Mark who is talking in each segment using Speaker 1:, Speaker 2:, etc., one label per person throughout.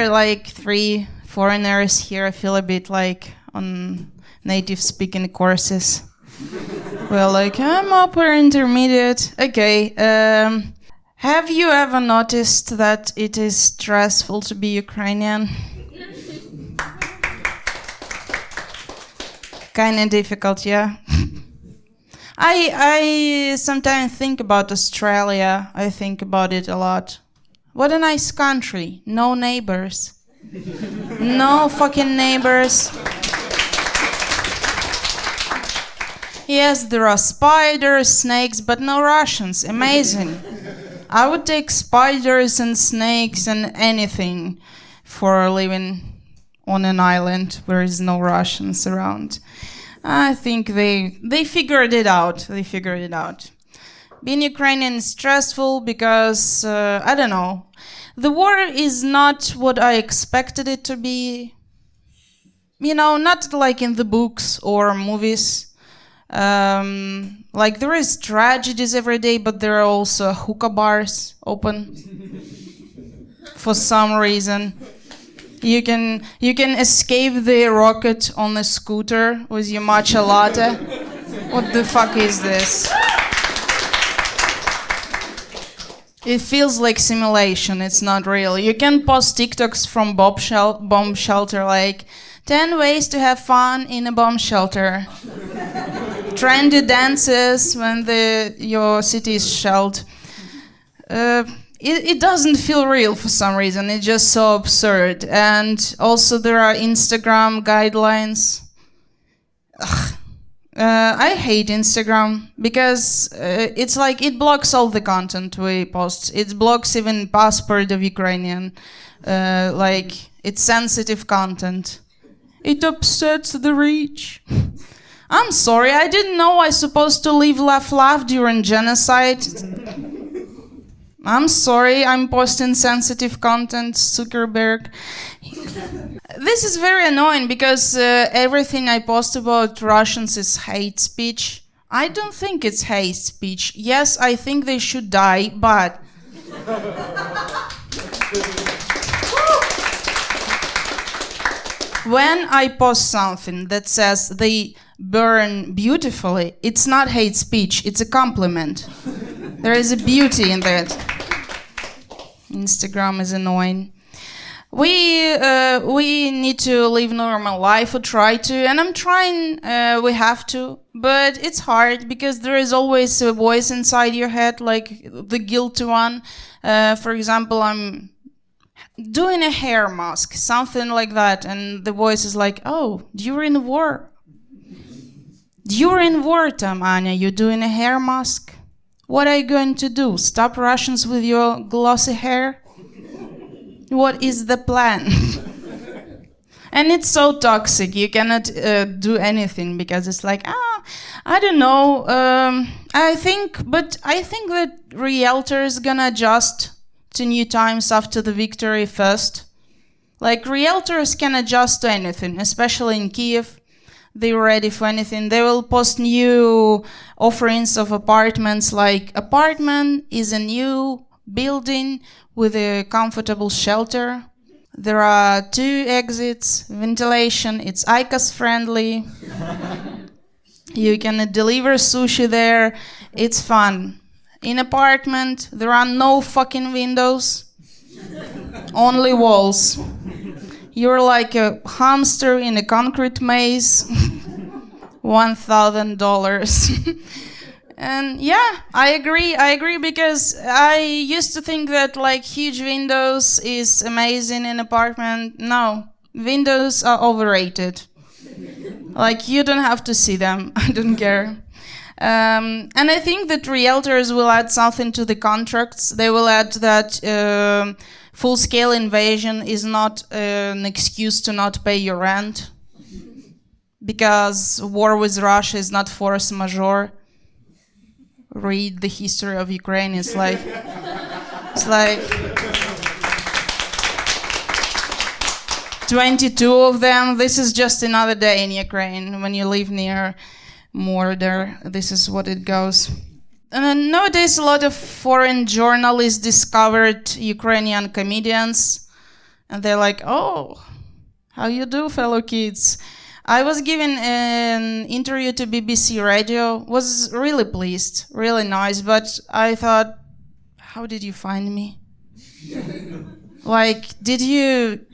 Speaker 1: are like 3 foreigners here. I feel a bit like on native speaking courses. Well, like, I'm upper intermediate. Okay. Have you ever noticed that it is stressful to be Ukrainian? Kind of difficult, yeah. I sometimes think about Australia. I think about it a lot. What a nice country. No neighbors. No fucking neighbors. Yes, there are spiders, snakes, but no Russians. Amazing. I would take spiders and snakes and anything for living on an island where is no Russians around. I think they figured it out. Being Ukrainian is stressful because, I don't know, the war is not what I expected it to be. You know, not like in the books or movies. Like there is tragedies every day, but there are also hookah bars open for some reason. You can escape the rocket on a scooter with your matcha latte. What the fuck is this? It feels like simulation. It's not real. You can post TikToks from bomb shelter like 10 ways to have fun in a bomb shelter. Trendy dances when your city is shelled. It doesn't feel real for some reason. It's just so absurd. And also there are Instagram guidelines. I hate Instagram because it's like it blocks all the content we post. It blocks even passport of Ukrainian. Like it's sensitive content. It upsets the rich. I'm sorry, I didn't know I was supposed to live laugh during genocide. I'm sorry, I'm posting sensitive content, Zuckerberg. This is very annoying because everything I post about Russians is hate speech. I don't think it's hate speech. Yes, I think they should die, but... When I post something that says they burn beautifully, it's not hate speech, it's a compliment. There is a beauty in that. Instagram is annoying. We need to live normal life, or try to, and I'm trying, we have to, but it's hard because there is always a voice inside your head, like the guilty one. For example, I'm doing a hair mask, something like that, and the voice is like, oh, during war. During wartime, Anya, you're doing a hair mask? What are you going to do? Stop Russians with your glossy hair? What is the plan? And it's so toxic. You cannot do anything because it's like, I don't know. I think that realtors gonna adjust to new times after the victory first. Like realtors can adjust to anything, especially in Kiev. They're ready for anything. They will post new offerings of apartments, like apartment is a new building with a comfortable shelter. There are 2 exits, ventilation, it's ICAS friendly. You can deliver sushi there, it's fun. In apartment, there are no fucking windows, only walls. You're like a hamster in a concrete maze. $1,000. And yeah, I agree because I used to think that like huge windows is amazing in apartment. No, windows are overrated. Like you don't have to see them. I don't care. And I think that realtors will add something to the contracts. They will add that full-scale invasion is not an excuse to not pay your rent, because war with Russia is not force majeure. Read the history of Ukraine. It's like 22 of them. This is just another day in Ukraine. When you live near murder, this is what it goes. And nowadays, a lot of foreign journalists discovered Ukrainian comedians And they're like, oh, how you do, fellow kids? I was given an interview to BBC Radio, was really pleased, really nice, but I thought, how did you find me? Like, did you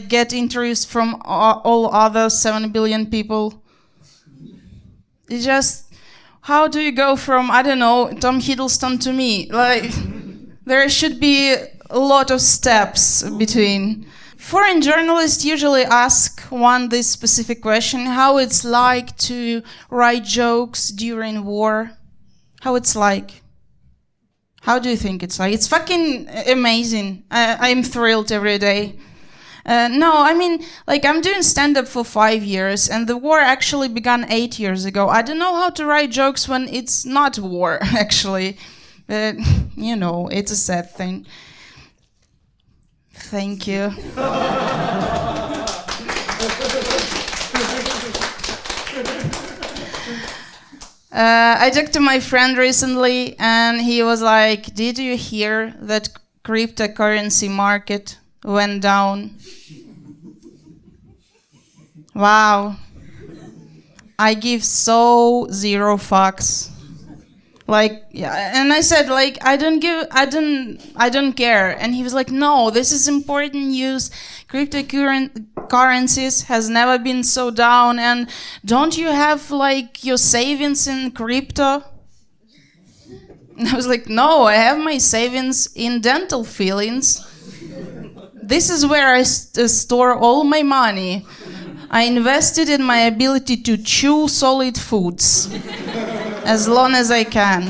Speaker 1: get interviews from all other 7 billion people? It's just, how do you go from, I don't know, Tom Hiddleston to me? Like, there should be a lot of steps between. Foreign journalists usually ask this specific question, how it's like to write jokes during war. How it's like. How do you think it's like? It's fucking amazing. I'm thrilled every day. No, I mean, I'm doing stand-up for 5 years, and the war actually began 8 years ago. I don't know how to write jokes when it's not war, actually. It's a sad thing. Thank you. I talked to my friend recently, and he was like, did you hear that cryptocurrency market went down? Wow. I give so 0 fucks. And I said, I don't care. And he was like, no, this is important news. Cryptocurrencies has never been so down. And don't you have, your savings in crypto? And I was like, no, I have my savings in dental fillings. This is where I store all my money. I invested in my ability to chew solid foods. As long as I can.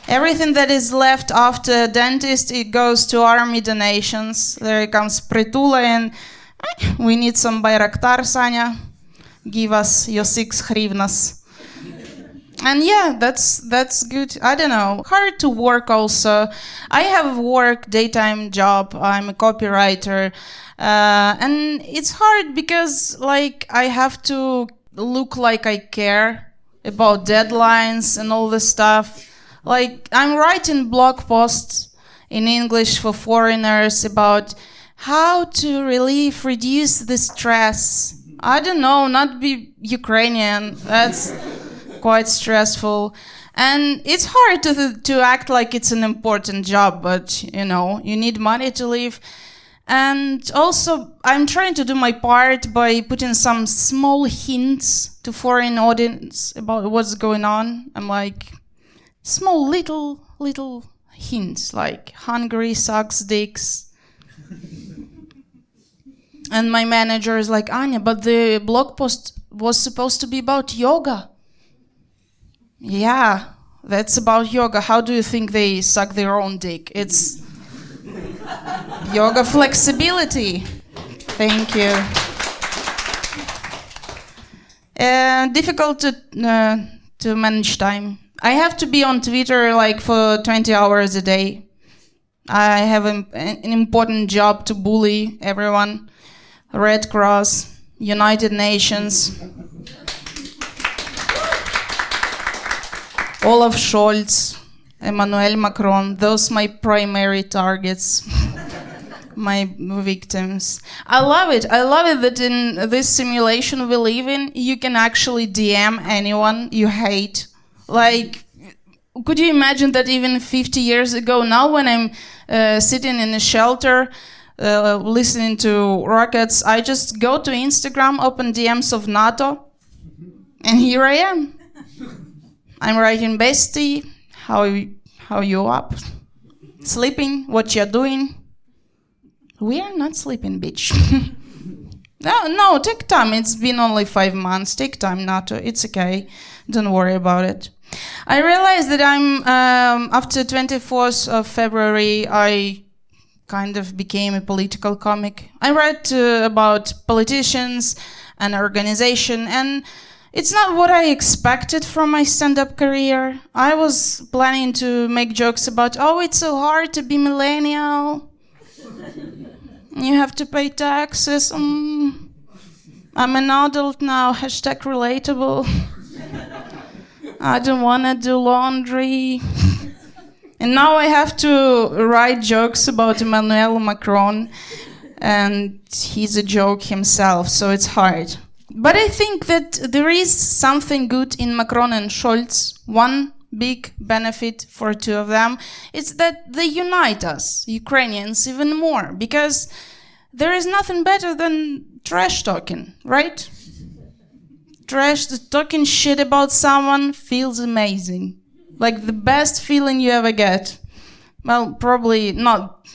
Speaker 1: Everything that is left after dentist, it goes to army donations. There comes Pritula and we need some Bayraktar, Sanya. Give us your 6 hryvnias. And yeah, that's good. I don't know. Hard to work also. I have work, daytime job. I'm a copywriter. And it's hard because I have to look like I care about deadlines and all this stuff. I'm writing blog posts in English for foreigners about how to reduce the stress. I don't know, not be Ukrainian. That's quite stressful. And it's hard to act like it's an important job, but you need money to live. And also, I'm trying to do my part by putting some small hints to foreign audience about what's going on. I'm small little hints, Hungary sucks dicks. And my manager is like, Anya, but the blog post was supposed to be about yoga. Yeah, that's about yoga. How do you think they suck their own dick? It's yoga flexibility. Thank you. Difficult to manage time. I have to be on Twitter for 20 hours a day. I have an important job to bully everyone. Red Cross, United Nations, Olaf Scholz, Emmanuel Macron. Those my primary targets, my victims. I love it. I love it that in this simulation we live in, you can actually DM anyone you hate. Could you imagine that even 50 years ago, now when I'm sitting in a shelter, listening to rockets, I just go to Instagram, open DMs of NATO, and here I am. I'm writing, bestie, how you up? Sleeping? What you're doing? We are not sleeping, bitch. No, take time. It's been only 5 months. Take time, NATO. It's okay. Don't worry about it. I realized that I'm, after 24th of February, I kind of became a political comic. I write about politicians and organization, and it's not what I expected from my stand-up career. I was planning to make jokes about, it's so hard to be millennial. You have to pay taxes. I'm an adult now, #relatable. I don't want to do laundry. And now I have to write jokes about Emmanuel Macron, and he's a joke himself, so it's hard. But I think that there is something good in Macron and Scholz. One big benefit for two of them is that they unite us, Ukrainians, even more, because there is nothing better than trash talking, right? Trash talking shit about someone feels amazing. Like the best feeling you ever get. Well, probably not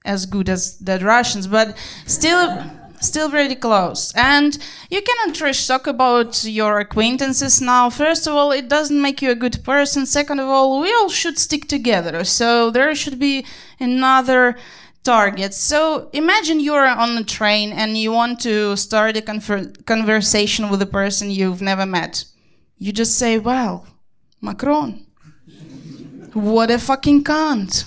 Speaker 1: as good as Dead Russians, but still pretty close. And you cannot trash talk about your acquaintances now. First of all, it doesn't make you a good person. Second of all, we all should stick together. So there should be another target. So imagine you're on a train and you want to start a conversation with a person you've never met. You just say, well, Macron, what a fucking cunt.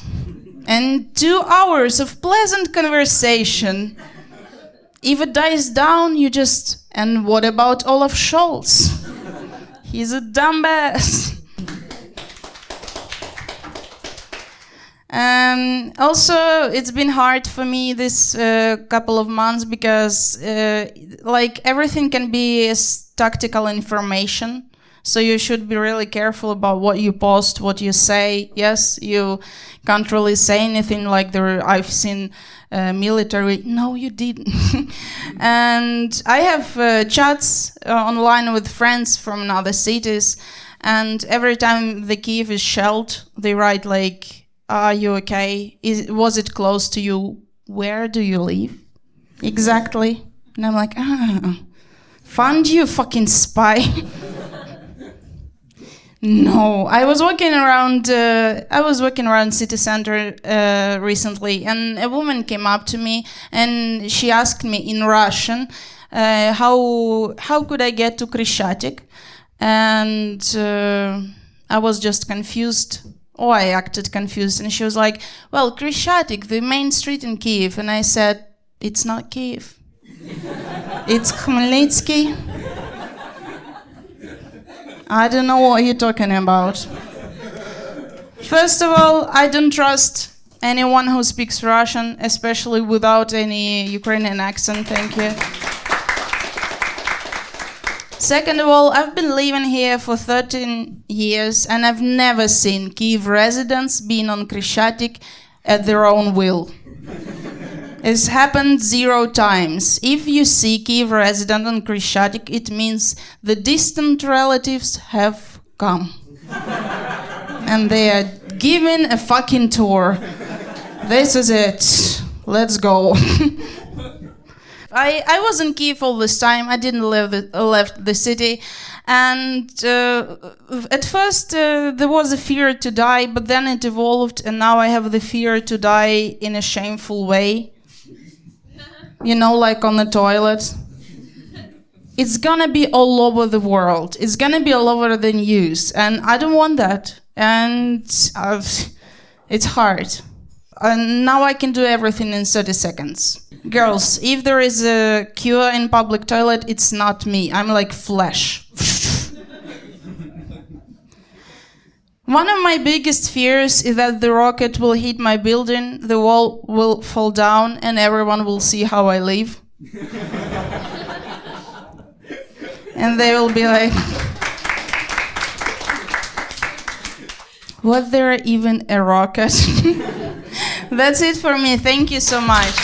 Speaker 1: And 2 hours of pleasant conversation. If it dies down, you just, and what about Olaf Scholz? He's a dumbass. Also, it's been hard for me this couple of months because like everything can be as tactical information. So you should be really careful about what you post, what you say. Yes, you can't really say anything like I've seen military. No, you didn't. And I have chats online with friends from other cities. And every time the Kyiv is shelled, they write like, are you okay? Was it close to you? Where do you live? Exactly. And I'm like, found you, fucking spy. No, I was walking around city center recently, and a woman came up to me and she asked me in Russian, how could I get to Krishchatik? And I was just confused. Oh, I acted confused, and she was like, "Well, Krishchatik, the main street in Kyiv." And I said, "It's not Kyiv. It's Khmelnytsky." I don't know what you're talking about. First of all, I don't trust anyone who speaks Russian, especially without any Ukrainian accent. Thank you. Second of all, I've been living here for 13 years and I've never seen Kyiv residents being on Krishchatik at their own will. It's happened 0 times. If you see Kyiv resident on Krishchatik, it means the distant relatives have come. And they are giving a fucking tour. This is it. Let's go. I was in Kyiv all this time. I didn't left the city. And at first there was a fear to die, but then it evolved, and now I have the fear to die in a shameful way. You know, like on the toilet. It's gonna be all over the world. It's gonna be all over the news, and I don't want that. And it's hard. And now I can do everything in 30 seconds. Girls, if there is a cure in public toilet, it's not me. I'm like flesh. One of my biggest fears is that the rocket will hit my building, the wall will fall down, and everyone will see how I live. And they will be like, was there even a rocket? That's it for me. Thank you so much.